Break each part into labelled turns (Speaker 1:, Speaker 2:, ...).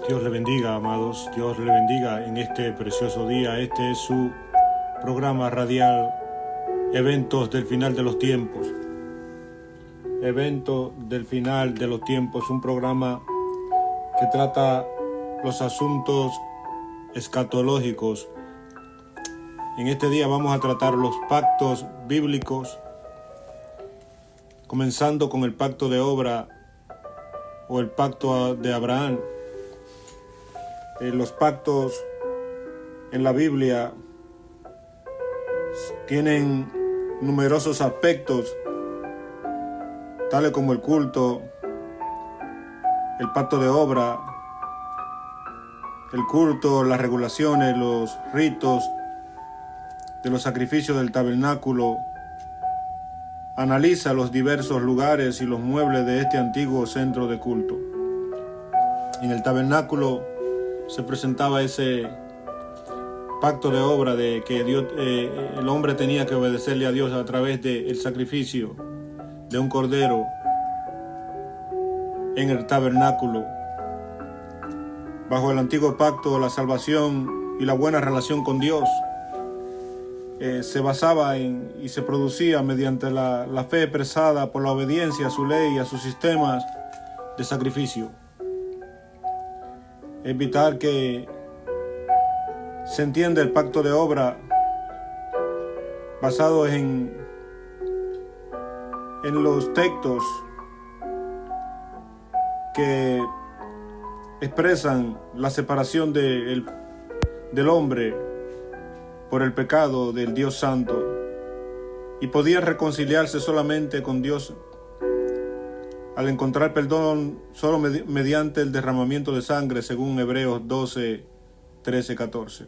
Speaker 1: Dios le bendiga, amados. Dios le bendiga en este precioso día. Este es su programa radial, Eventos del Final de los Tiempos. Evento del Final de los Tiempos, un programa que trata los asuntos escatológicos. En este día vamos a tratar los pactos bíblicos, comenzando con el pacto de obra o el pacto de Abraham. Los pactos en la Biblia tienen numerosos aspectos, tales como el culto, el pacto de obra, el culto, las regulaciones, los ritos de los sacrificios del tabernáculo. Analiza los diversos lugares y los muebles de este antiguo centro de culto. En el tabernáculo se presentaba ese pacto de obra de que Dios, el hombre tenía que obedecerle a Dios a través del sacrificio de un cordero en el tabernáculo. Bajo el antiguo pacto, la salvación y la buena relación con Dios se basaba en y se producía mediante la fe expresada por la obediencia a su ley y a sus sistemas de sacrificio. Evitar que se entienda el pacto de obra basado en los textos que expresan la separación del hombre por el pecado del Dios Santo, y podían reconciliarse solamente con Dios al encontrar perdón solo mediante el derramamiento de sangre, según Hebreos 12, 13, 14.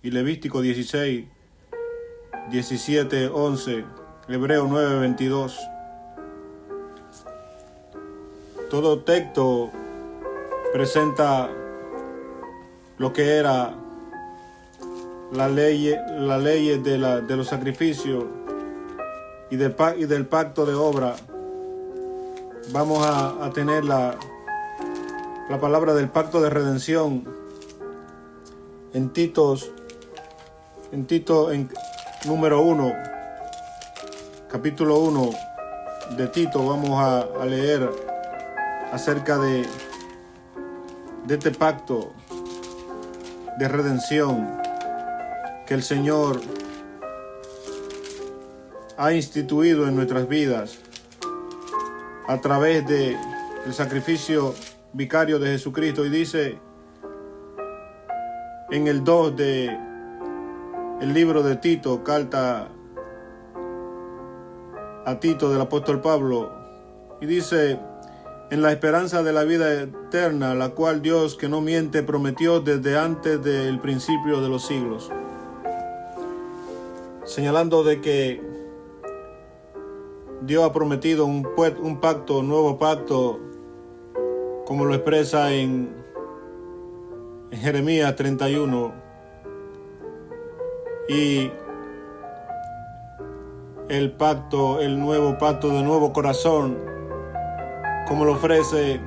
Speaker 1: Y Levítico 16, 17, 11, Hebreos 9, 22. Todo texto presenta lo que era la ley de los sacrificios y del pacto de obra. Vamos a tener la palabra del pacto de redención en Tito, en número 1, capítulo 1 de Tito. Vamos a leer acerca de este pacto de redención que el Señor ha instituido en nuestras vidas a través del sacrificio vicario de Jesucristo. Y dice en el 2 de el libro de Tito, carta a Tito del apóstol Pablo, y dice: en la esperanza de la vida eterna, la cual Dios, que no miente, prometió desde antes del principio de los siglos. Señalando de que Dios ha prometido un pacto, un nuevo pacto, como lo expresa en Jeremías 31, y el nuevo pacto de nuevo corazón, como lo ofrece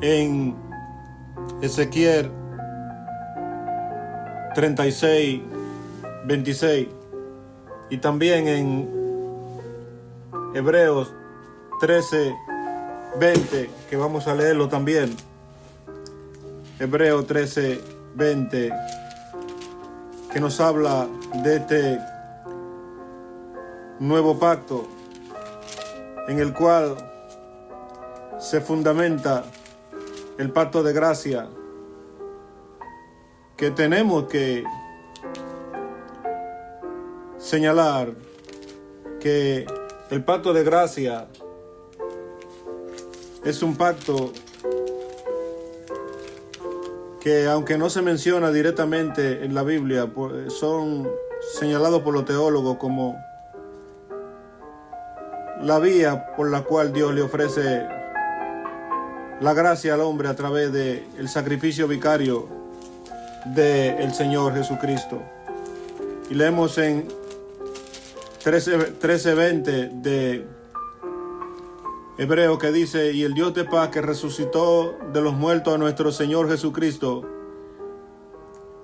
Speaker 1: en Ezequiel 36, 26, y también en Hebreos 13, 20, que vamos a leerlo también. Hebreos 13, 20, que nos habla de este nuevo pacto en el cual se fundamenta el pacto de gracia, que tenemos que señalar que el pacto de gracia es un pacto que, aunque no se menciona directamente en la Biblia, son señalados por los teólogos como la vía por la cual Dios le ofrece la gracia al hombre a través del sacrificio vicario del Señor Jesucristo. Y leemos en 13:20 de Hebreo, que dice: y el Dios de paz, que resucitó de los muertos a nuestro Señor Jesucristo,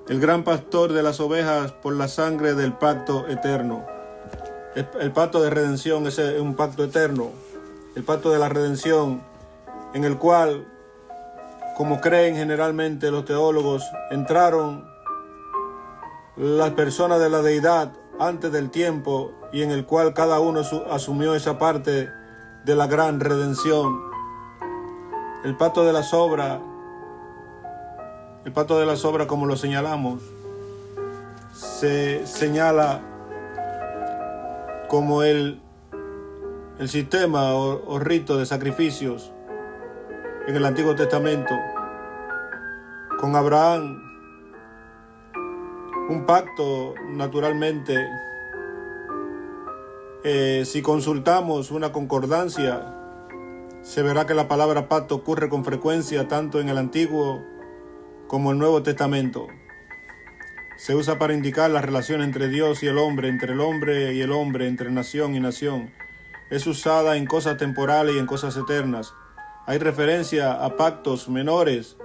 Speaker 1: el gran pastor de las ovejas, por la sangre del pacto eterno. El pacto de redención es un pacto eterno, el pacto de la redención, en el cual, como creen generalmente los teólogos, entraron las personas de la deidad antes del tiempo, y en el cual cada uno asumió esa parte de la gran redención. El pacto de las obras, como lo señalamos, se señala como el sistema o rito de sacrificios en el Antiguo Testamento. Con Abraham, un pacto, naturalmente, si consultamos una concordancia, se verá que la palabra pacto ocurre con frecuencia tanto en el Antiguo como el Nuevo Testamento. Se usa para indicar la relación entre Dios y el hombre, entre el hombre y el hombre, entre nación y nación. Es usada en cosas temporales y en cosas eternas. Hay referencia a pactos menores.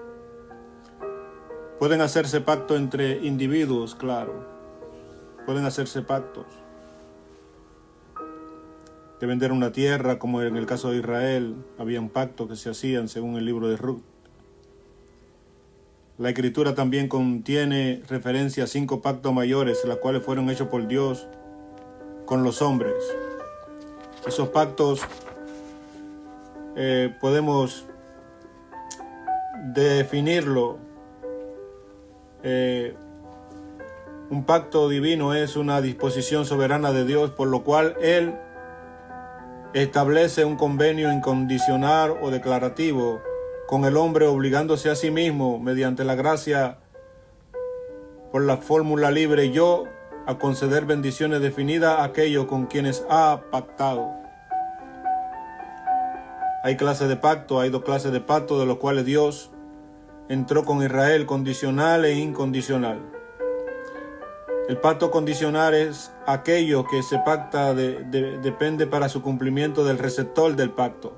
Speaker 1: Pueden hacerse pactos entre individuos, claro. Pueden hacerse pactos de vender una tierra, como en el caso de Israel. Había un pacto que se hacían según el libro de Ruth. La Escritura también contiene referencia a 5 pactos mayores, las cuales fueron hechos por Dios con los hombres. Esos pactos podemos definirlo. Un pacto divino es una disposición soberana de Dios, por lo cual Él establece un convenio incondicional o declarativo con el hombre, obligándose a sí mismo, mediante la gracia, por la fórmula libre yo, a conceder bendiciones definidas a aquellos con quienes ha pactado. Hay clases de pacto, hay 2 clases de pacto, de los cuales Dios entró con Israel: condicional e incondicional. El pacto condicional es aquello que se pacta depende para su cumplimiento del receptor del pacto.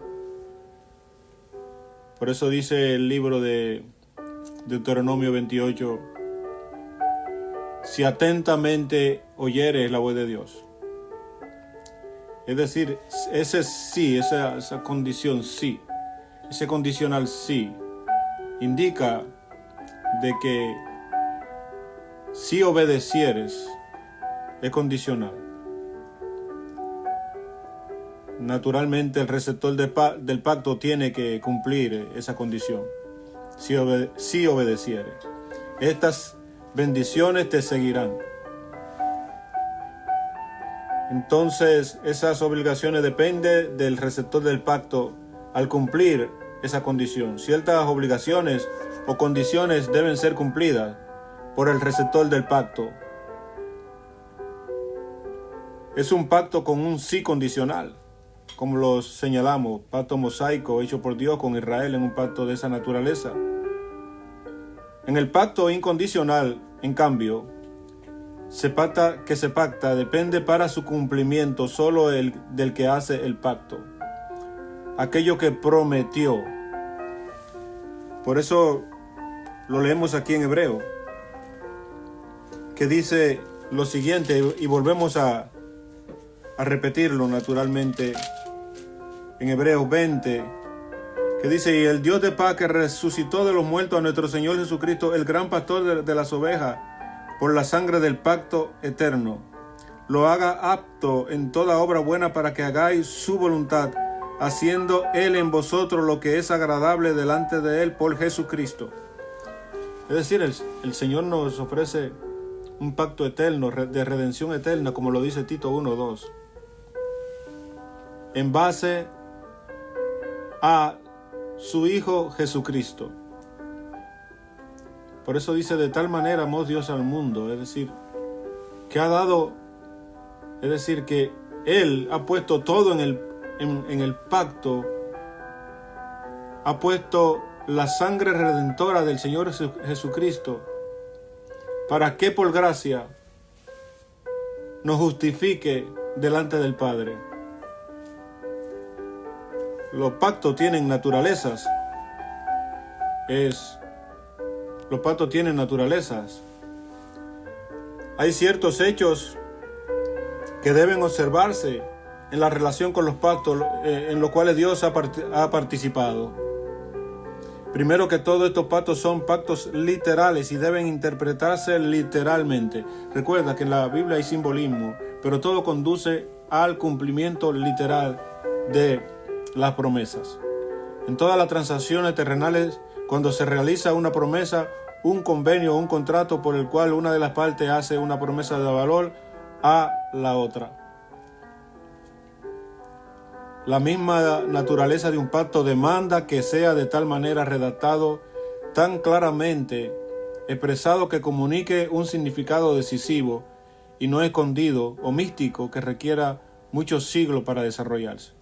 Speaker 1: Por eso dice el libro de Deuteronomio 28: si atentamente oyeres la voz de Dios. Es decir, ese sí, esa condición sí, ese condicional sí, indica de que si obedecieres, es condicional. Naturalmente el receptor del pacto tiene que cumplir esa condición. Si obedecieres, estas bendiciones te seguirán. Entonces esas obligaciones dependen del receptor del pacto al cumplir esa condición. Ciertas obligaciones o condiciones deben ser cumplidas por el receptor del pacto. Es un pacto con un sí condicional, como lo señalamos, pacto mosaico hecho por Dios con Israel en un pacto de esa naturaleza. En el pacto incondicional, en cambio, se pacta depende para su cumplimiento solo del que hace el pacto, aquello que prometió. Por eso lo leemos aquí en Hebreo, que dice lo siguiente, y volvemos a repetirlo naturalmente en Hebreos 20, que dice: y el Dios de paz, que resucitó de los muertos a nuestro Señor Jesucristo, el gran pastor de las ovejas, por la sangre del pacto eterno, lo haga apto en toda obra buena, para que hagáis su voluntad, haciendo Él en vosotros lo que es agradable delante de Él por Jesucristo. Es decir, el Señor nos ofrece un pacto eterno, de redención eterna, como lo dice Tito 1:2, en base a su Hijo Jesucristo. Por eso dice: de tal manera amó Dios al mundo, es decir, que ha dado, es decir, que Él ha puesto todo en el pacto, ha puesto la sangre redentora del Señor Jesucristo, para que por gracia nos justifique delante del Padre. los pactos tienen naturalezas. Los pactos tienen naturalezas. Hay ciertos hechos que deben observarse en la relación con los pactos en los cuales Dios ha participado. Primero que todo, estos pactos son pactos literales y deben interpretarse literalmente. Recuerda que en la Biblia hay simbolismo, pero todo conduce al cumplimiento literal de las promesas. En todas las transacciones terrenales, cuando se realiza una promesa, un convenio o un contrato por el cual una de las partes hace una promesa de valor a la otra. La misma naturaleza de un pacto demanda que sea de tal manera redactado, tan claramente expresado que comunique un significado decisivo y no escondido o místico que requiera muchos siglos para desarrollarse.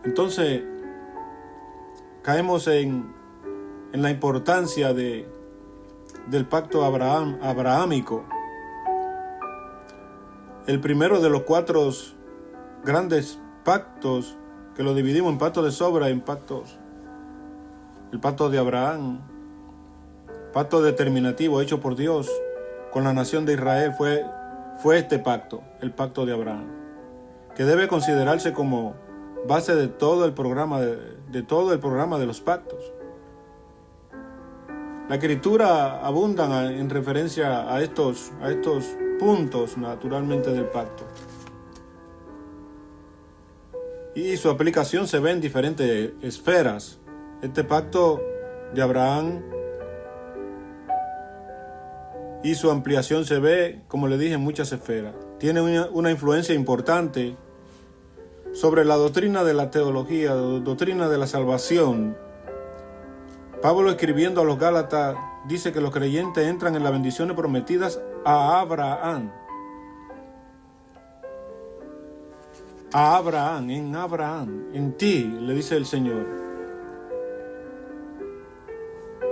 Speaker 1: Entonces, caemos en la importancia del pacto abrahámico. El primero de los 4 grandes pactos, que lo dividimos en pactos de sobra, el pacto de Abraham, pacto determinativo hecho por Dios con la nación de Israel, fue este pacto, el pacto de Abraham, que debe considerarse como base de todo el programa de los pactos. La Escritura abunda en referencia a estos puntos naturalmente del pacto. Y su aplicación se ve en diferentes esferas. Este pacto de Abraham y su ampliación se ve, como le dije, en muchas esferas. Tiene una influencia importante sobre la doctrina de la teología, la doctrina de la salvación. Pablo, escribiendo a los Gálatas, dice que los creyentes entran en las bendiciones prometidas a Abraham. A Abraham, en ti, le dice el Señor.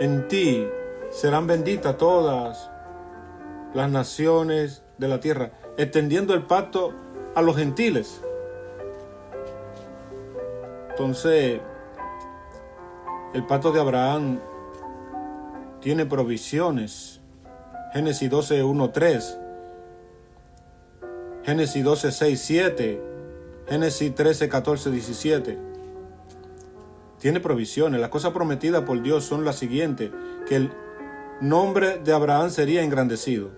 Speaker 1: En ti serán benditas todas las naciones de la tierra, extendiendo el pacto a los gentiles. Entonces, el pacto de Abraham tiene provisiones. Génesis 12, 1, 3. Génesis 12, 6, 7. Génesis 13, 14, 17. Tiene provisiones. Las cosas prometidas por Dios son las siguientes: que el nombre de Abraham sería engrandecido.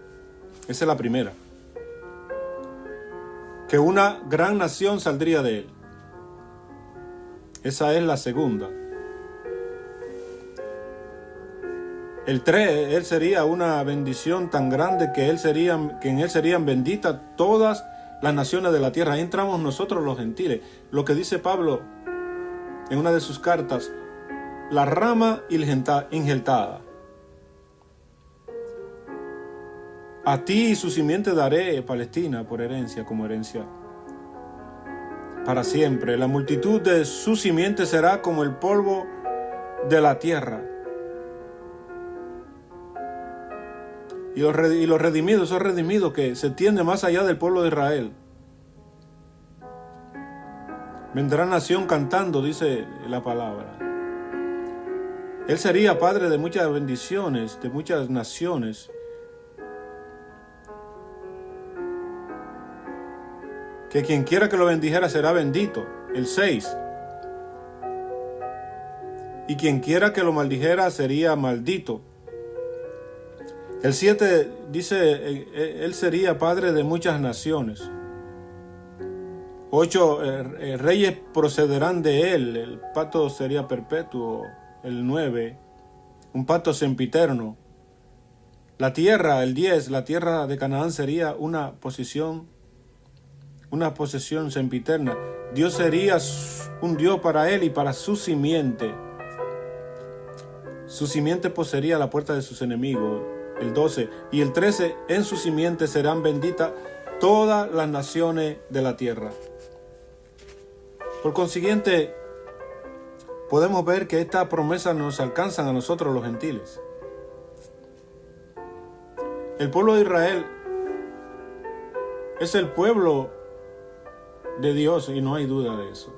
Speaker 1: Esa es la primera. Que una gran nación saldría de él. Esa es la segunda. El 3, él sería una bendición tan grande que en él serían benditas todas las naciones de la tierra. Ahí entramos nosotros los gentiles. Lo que dice Pablo en una de sus cartas: la rama injertada. A ti y su simiente daré Palestina por herencia, como herencia para siempre. La multitud de su simiente será como el polvo de la tierra. Y los redimidos, esos redimidos que se extienden más allá del pueblo de Israel. Vendrá nación cantando, dice la palabra. Él sería padre de muchas bendiciones, de muchas naciones. Que quien quiera que lo bendijera será bendito. El 6. Y quien quiera que lo maldijera sería maldito. El 7 dice, él sería padre de muchas naciones. 8, reyes procederán de él. El pacto sería perpetuo. El 9, un pacto sempiterno. La tierra, el 10, la tierra de Canaán sería una posesión sempiterna. Dios sería un Dios para él y para su simiente. Su simiente poseería la puerta de sus enemigos. El 12 y el 13, en su simiente serán benditas todas las naciones de la tierra. Por consiguiente, podemos ver que estas promesas nos alcanzan a nosotros los gentiles. El pueblo de Israel es el pueblo de Dios y no hay duda de eso.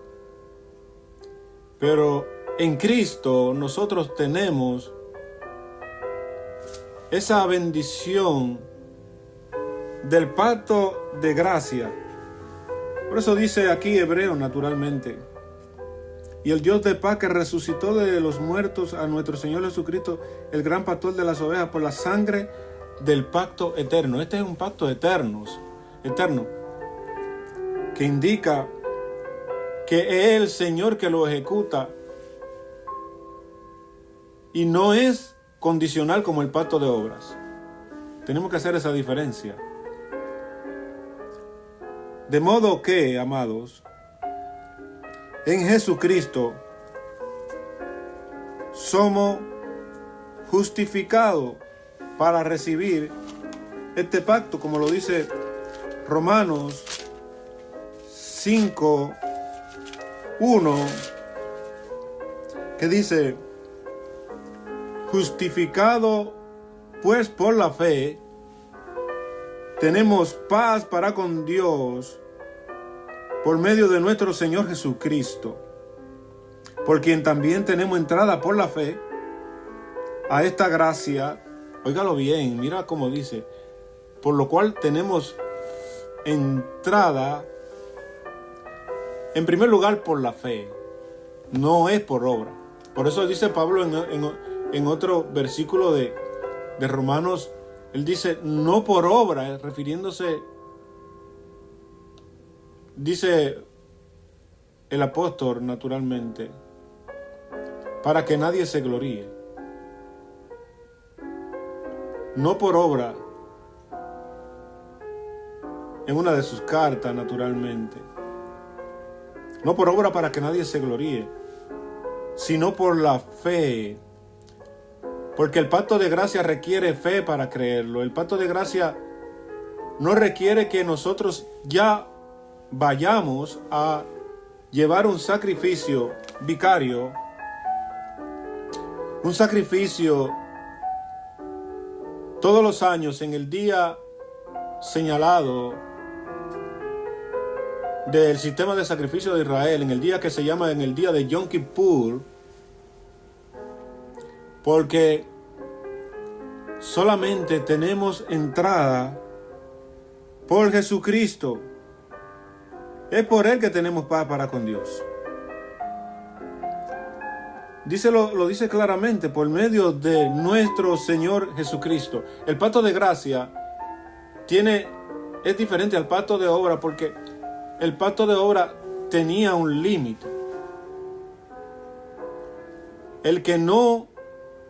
Speaker 1: Pero en Cristo nosotros tenemos esa bendición del pacto de gracia. Por eso dice aquí Hebreo naturalmente. Y el Dios de paz que resucitó de los muertos a nuestro Señor Jesucristo, el gran pastor de las ovejas, por la sangre del pacto eterno. Este es un pacto eterno, que indica que es el Señor que lo ejecuta y no es condicional como el pacto de obras. Tenemos que hacer esa diferencia. De modo que, amados, en Jesucristo somos justificados para recibir este pacto, como lo dice Romanos 5:1, que dice: justificado pues por la fe, tenemos paz para con Dios por medio de nuestro Señor Jesucristo, por quien también tenemos entrada por la fe a esta gracia. Óigalo bien, mira cómo dice: por lo cual tenemos entrada, en primer lugar, por la fe, no es por obra. Por eso dice Pablo en otro versículo de Romanos, él dice no por obra, refiriéndose, dice el apóstol naturalmente, para que nadie se gloríe. No por obra, en una de sus cartas naturalmente. No por obra para que nadie se gloríe, sino por la fe. Porque el pacto de gracia requiere fe para creerlo. El pacto de gracia no requiere que nosotros ya vayamos a llevar un sacrificio vicario, un sacrificio todos los años en el día señalado del sistema de sacrificio de Israel, en el día que se llama en el día de Yom Kippur, porque solamente tenemos entrada por Jesucristo. Es por Él que tenemos paz para con Dios. Lo dice claramente, por medio de nuestro Señor Jesucristo. El pacto de gracia es diferente al pacto de obra, porque el pacto de obra tenía un límite. El que no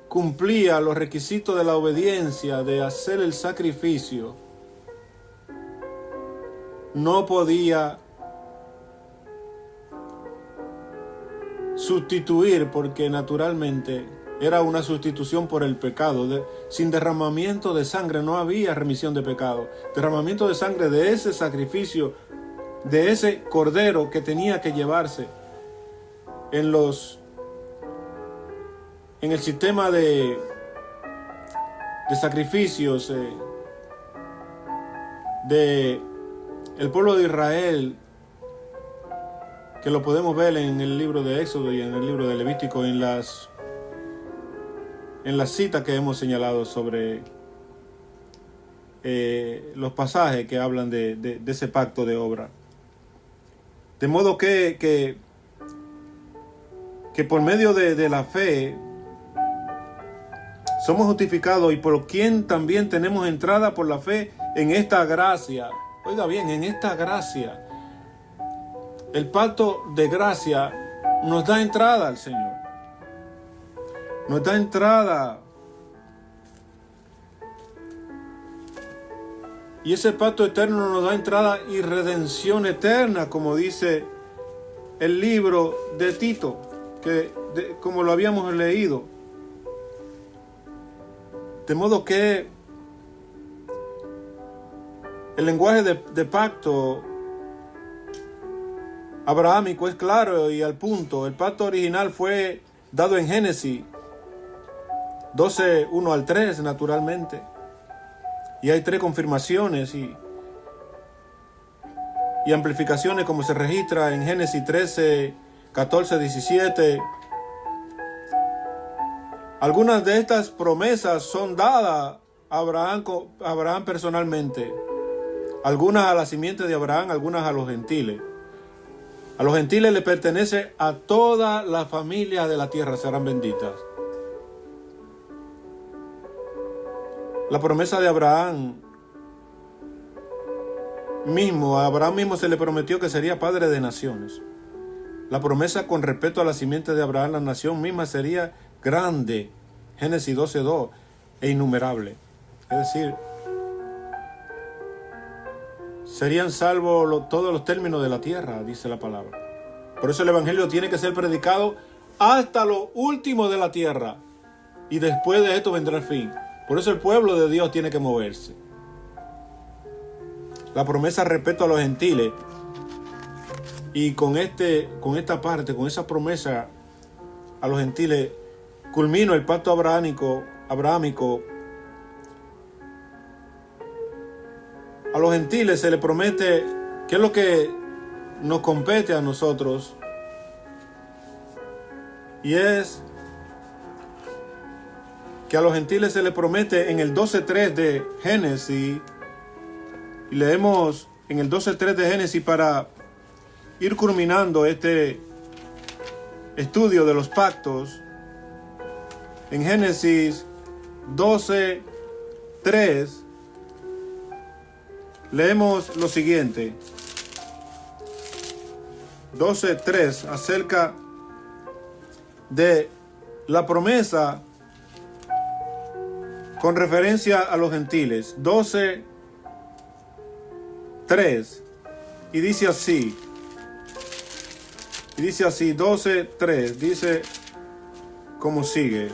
Speaker 1: cumplía los requisitos de la obediencia, de hacer el sacrificio, no podía sustituir, porque naturalmente era una sustitución por el pecado. Sin derramamiento de sangre no había remisión de pecado. Derramamiento de sangre de ese sacrificio, de ese cordero que tenía que llevarse en el sistema de sacrificios de el pueblo de Israel, que lo podemos ver en el libro de Éxodo y en el libro de Levítico, en las citas que hemos señalado sobre los pasajes que hablan de ese pacto de obra. De modo que por medio de la fe somos justificados, y por quien también tenemos entrada por la fe en esta gracia. Oiga bien, en esta gracia. El pacto de gracia nos da entrada al Señor. Nos da entrada. Y ese pacto eterno nos da entrada y redención eterna, como dice el libro de Tito, como lo habíamos leído. De modo que el lenguaje de pacto abrahámico es claro y al punto. El pacto original fue dado en Génesis 12:1-3, naturalmente. Y hay 3 confirmaciones. y amplificaciones como se registra en Génesis 13, 14, 17. Algunas de estas promesas son dadas a Abraham personalmente. Algunas a la simiente de Abraham, algunas a los gentiles. A los gentiles le pertenece a todas las familias de la tierra serán benditas. La promesa de Abraham mismo, a Abraham mismo se le prometió que sería padre de naciones. La promesa con respecto a la simiente de Abraham, la nación misma sería grande, Génesis 12:2, e innumerable. Es decir, serían salvos todos los términos de la tierra, dice la palabra. Por eso el evangelio tiene que ser predicado hasta lo último de la tierra, y después de esto vendrá el fin. Por eso el pueblo de Dios tiene que moverse. La promesa respecto a los gentiles, y con esta promesa a los gentiles, culmino el pacto abrahámico. A los gentiles se les promete, ¿qué es lo que nos compete a nosotros? Y es que a los gentiles se les promete en el 12:3 de Génesis, y leemos en el 12:3 de Génesis para ir culminando este estudio de los pactos. En Génesis 12:3 leemos lo siguiente. 12:3 acerca de la promesa con referencia a los gentiles. 12:3 y dice así. 12:3 dice como sigue: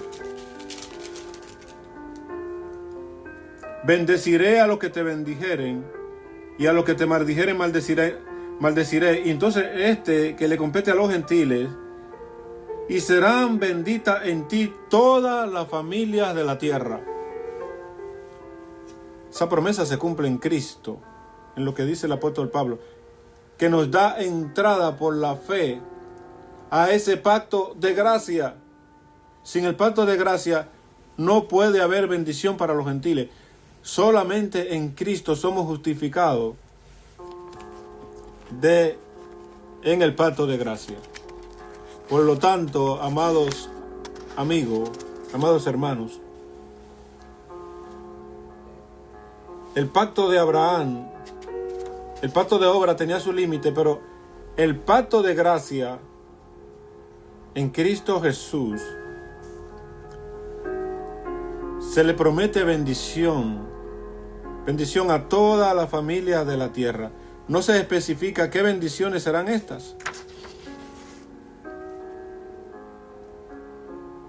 Speaker 1: bendeciré a los que te bendijeren, y a los que te maldijeren maldeciré. Y entonces que le compete a los gentiles: y serán benditas en ti todas las familias de la tierra. Esa promesa se cumple en Cristo, en lo que dice el apóstol Pablo, que nos da entrada por la fe a ese pacto de gracia. Sin el pacto de gracia no puede haber bendición para los gentiles. Solamente en Cristo somos justificados en el pacto de gracia. Por lo tanto, amados amigos, amados hermanos, el pacto de Abraham, el pacto de obra tenía su límite, pero el pacto de gracia en Cristo Jesús se le promete bendición a toda la familia de la tierra. No se especifica qué bendiciones serán estas.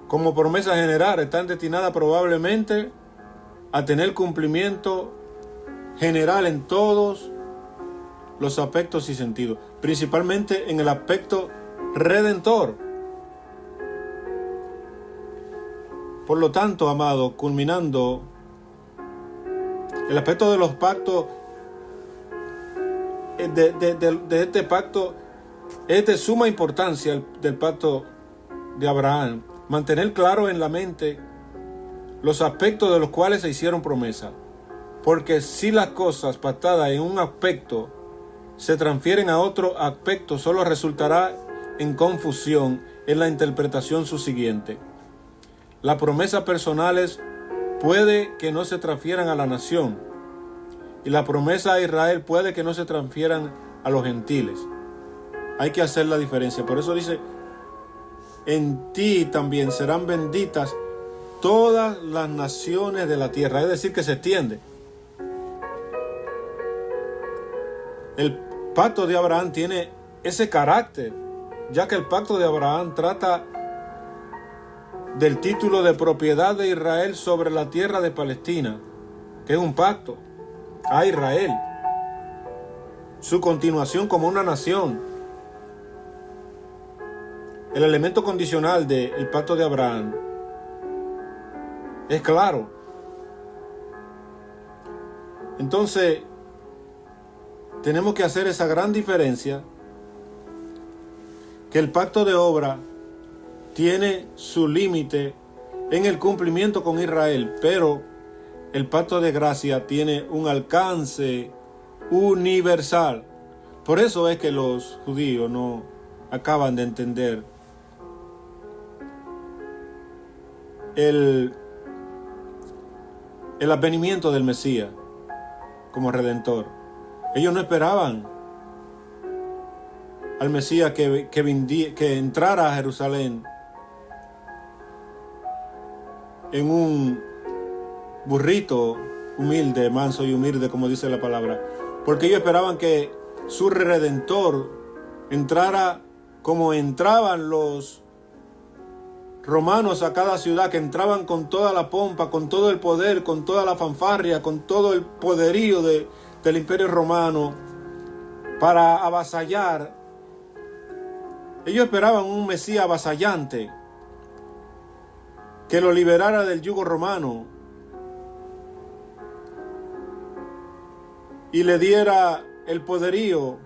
Speaker 1: Como promesa general, están destinadas probablemente a tener cumplimiento general en todos los aspectos y sentidos, principalmente en el aspecto redentor. Por lo tanto, amado, culminando, el aspecto de los pactos, de este pacto, es de suma importancia del pacto de Abraham. Mantener claro en la mente los aspectos de los cuales se hicieron promesas. Porque si las cosas pactadas en un aspecto se transfieren a otro aspecto, solo resultará en confusión en la interpretación subsiguiente. Las promesas personales puede que no se transfieran a la nación, y la promesa a Israel puede que no se transfieran a los gentiles. Hay que hacer la diferencia. Por eso dice: en ti también serán benditas todas las naciones de la tierra. Es decir, que se extiende. El pacto de Abraham tiene ese carácter, ya que el pacto de Abraham trata del título de propiedad de Israel sobre la tierra de Palestina, que es un pacto a Israel, su continuación como una nación. El elemento condicional del pacto de Abraham es claro. Entonces, tenemos que hacer esa gran diferencia, que el pacto de obra tiene su límite en el cumplimiento con Israel, pero el pacto de gracia tiene un alcance universal. Por eso es que los judíos no acaban de entender el advenimiento del Mesías como Redentor. Ellos no esperaban al Mesías que entrara a Jerusalén en un burrito humilde, manso y humilde, como dice la palabra, porque ellos esperaban que su Redentor entrara como entraban los romanos a cada ciudad, que entraban con toda la pompa, con todo el poder, con toda la fanfarria, con todo el poderío del imperio romano para avasallar. Ellos esperaban un Mesías avasallante que lo liberara del yugo romano y le diera el poderío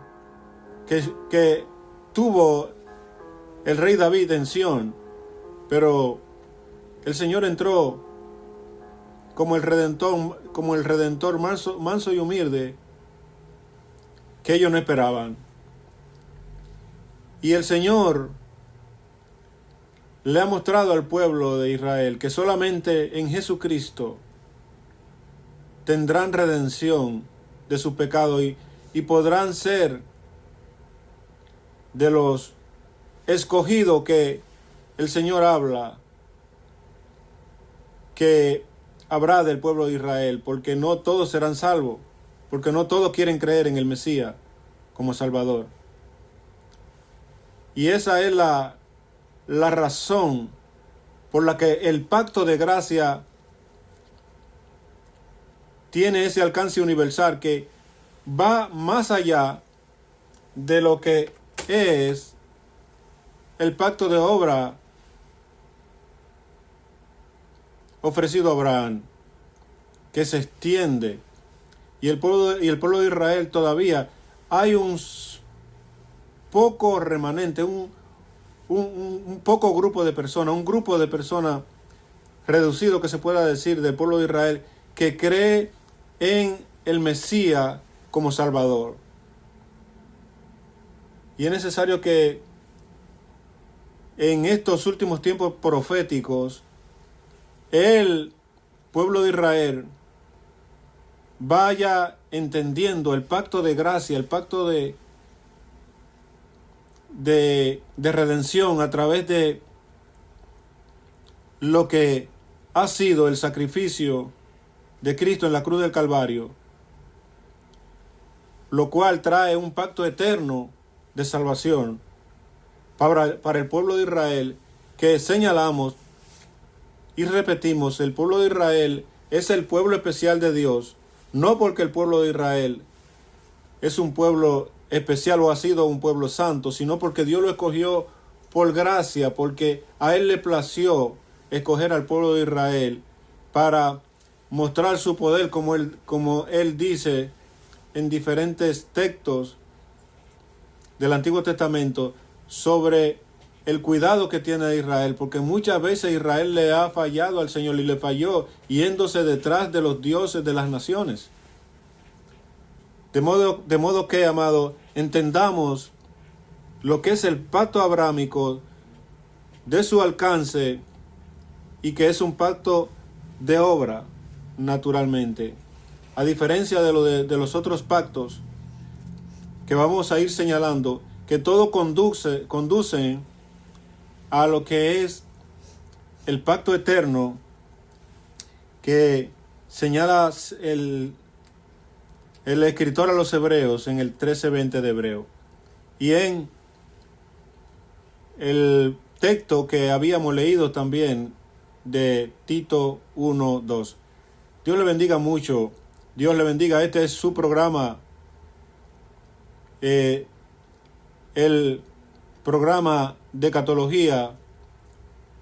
Speaker 1: que tuvo el rey David en Sión. Pero el Señor entró como el Redentor manso y humilde que ellos no esperaban. Y el Señor le ha mostrado al pueblo de Israel que solamente en Jesucristo tendrán redención de su pecado y podrán ser de los escogidos que el Señor habla que habrá del pueblo de Israel, porque no todos serán salvos, porque no todos quieren creer en el Mesías como Salvador. Y esa es la razón por la que el pacto de gracia tiene ese alcance universal que va más allá de lo que es el pacto de obra ofrecido a Abraham, que se extiende, y el pueblo de Israel todavía hay un poco remanente, un poco grupo de personas, un grupo de personas reducido, que se pueda decir, del pueblo de Israel, que cree en el Mesías como Salvador. Y es necesario que en estos últimos tiempos proféticos el pueblo de Israel vaya entendiendo el pacto de gracia, el pacto de redención a través de lo que ha sido el sacrificio de Cristo en la cruz del Calvario, lo cual trae un pacto eterno de salvación para el pueblo de Israel, que señalamos y repetimos. El pueblo de Israel es el pueblo especial de Dios, no porque el pueblo de Israel es un pueblo especial o ha sido un pueblo santo, sino porque Dios lo escogió por gracia, porque a Él le plació escoger al pueblo de Israel para mostrar su poder, como él dice en diferentes textos del Antiguo Testamento, sobre el cuidado que tiene de Israel, porque muchas veces Israel le ha fallado al Señor y le falló yéndose detrás de los dioses de las naciones. De modo que, amado, entendamos lo que es el pacto abrámico, de su alcance, y que es un pacto de obra, naturalmente, a diferencia de los otros pactos que vamos a ir señalando, que todo conducen a lo que es el pacto eterno que señala el escritor a los hebreos en el 13:20 de Hebreo. Y en el texto que habíamos leído también de Tito 1:2. Dios le bendiga mucho. Dios le bendiga. Este es su programa, el programa de Catología,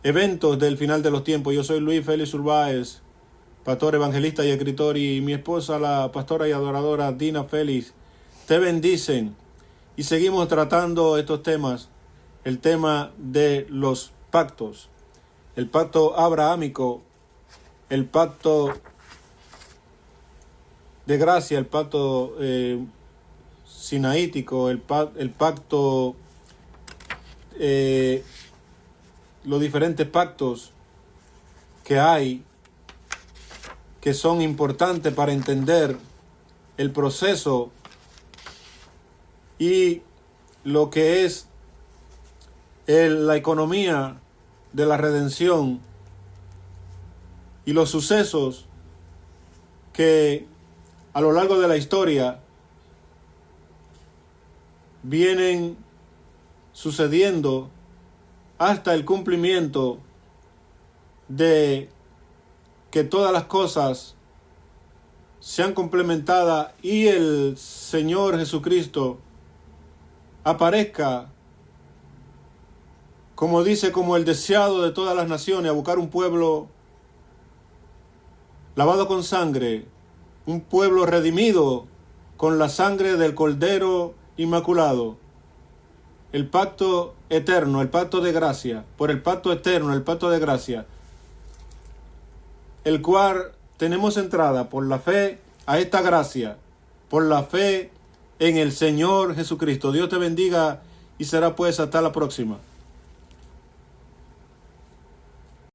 Speaker 1: eventos del final de los tiempos. Yo soy Luis Félix Urbáez, pastor, evangelista y escritor, y mi esposa, la pastora y adoradora Dina Félix, te bendicen. Y seguimos tratando estos temas, el tema de los pactos, el pacto abrahámico, el pacto de gracia, el pacto sinaítico, el pacto, los diferentes pactos que hay, que son importantes para entender el proceso y lo que es la economía de la redención y los sucesos que a lo largo de la historia vienen sucediendo hasta el cumplimiento de que todas las cosas sean complementadas y el Señor Jesucristo aparezca, como dice, como el deseado de todas las naciones, a buscar un pueblo lavado con sangre, un pueblo redimido con la sangre del Cordero Inmaculado. El pacto eterno, el pacto de gracia, por el pacto eterno, el pacto de gracia, el cual tenemos entrada por la fe a esta gracia, por la fe en el Señor Jesucristo. Dios te bendiga y será pues hasta la próxima.